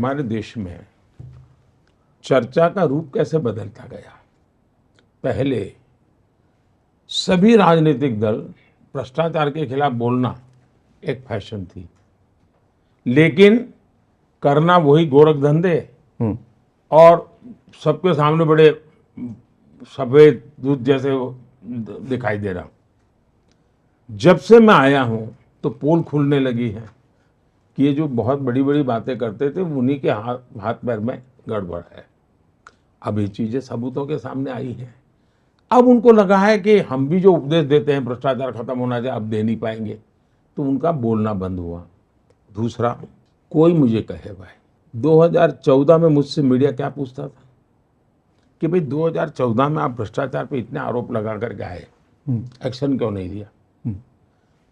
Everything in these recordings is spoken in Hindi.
हमारे देश में चर्चा का रूप कैसे बदलता गया। पहले सभी राजनीतिक दल भ्रष्टाचार के खिलाफ बोलना एक फैशन थी, लेकिन करना वही गोरख धंधे और सबके सामने बड़े सफेद दूध जैसे दिखाई दे रहा। जब से मैं आया हूं तो पोल खुलने लगी है कि ये जो बहुत बड़ी बड़ी बातें करते थे उन्हीं के हाथ पैर में गड़बड़ है। अब ये चीजें सबूतों के सामने आई हैं। अब उनको लगा है कि हम भी जो उपदेश देते हैं भ्रष्टाचार खत्म होना चाहिए, अब दे नहीं पाएंगे, तो उनका बोलना बंद हुआ। दूसरा, कोई मुझे कहे भाई 2014 में मुझसे मीडिया क्या पूछता था कि भाई 2014 में आप भ्रष्टाचार पे इतने आरोप लगा करके आए, एक्शन क्यों नहीं लिया।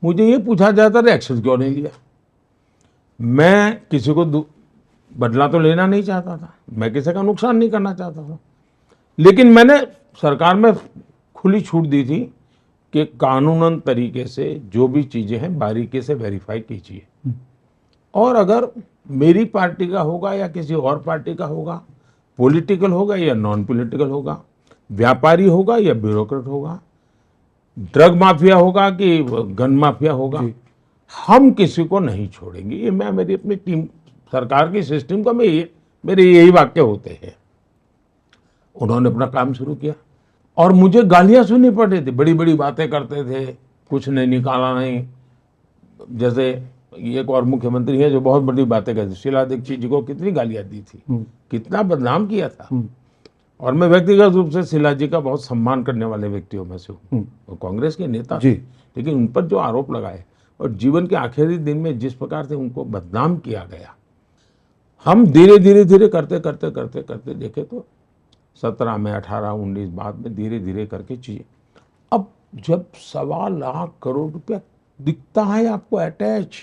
मुझे ये पूछा जाता था एक्शन क्यों नहीं लिया। मैं किसी को बदला तो लेना नहीं चाहता था, मैं किसी का नुकसान नहीं करना चाहता था, लेकिन मैंने सरकार में खुली छूट दी थी कि कानूनन तरीके से जो भी चीजें हैं बारीकी से वेरीफाई कीजिए, और अगर मेरी पार्टी का होगा या किसी और पार्टी का होगा, पॉलिटिकल होगा या नॉन पॉलिटिकल होगा, व्यापारी होगा या ब्यूरोक्रेट होगा, ड्रग माफिया होगा कि गन माफिया होगा, हम किसी को नहीं छोड़ेंगे। ये मैं मेरी अपनी टीम सरकार की सिस्टम का मेरे यही वाक्य होते हैं। उन्होंने अपना काम शुरू किया और मुझे गालियां सुननी पड़ी थी, बड़ी बड़ी बातें करते थे, कुछ नहीं निकाला नहीं। जैसे एक और मुख्यमंत्री है जो बहुत बड़ी बातें करते, शीला दीक्षित जी को कितनी गालियां दी थी, कितना बदनाम किया था। और मैं व्यक्तिगत रूप से शीला जी का बहुत सम्मान करने वाले व्यक्तियों में से हूँ, वो कांग्रेस के नेता थे, लेकिन उन पर जो आरोप लगाए और जीवन के आखिरी दिन में जिस प्रकार से उनको बदनाम किया गया, हम धीरे धीरे धीरे करते करते करते करते देखे तो 17 में 18, 19 बाद में धीरे धीरे करके चीजें, अब जब 1.25 लाख करोड़ रुपया दिखता है आपको अटैच,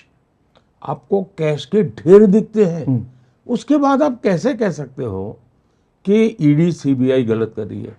आपको कैश के ढेर दिखते हैं, उसके बाद आप कैसे कह सकते हो कि ईडी सीबीआई गलत कर रही है।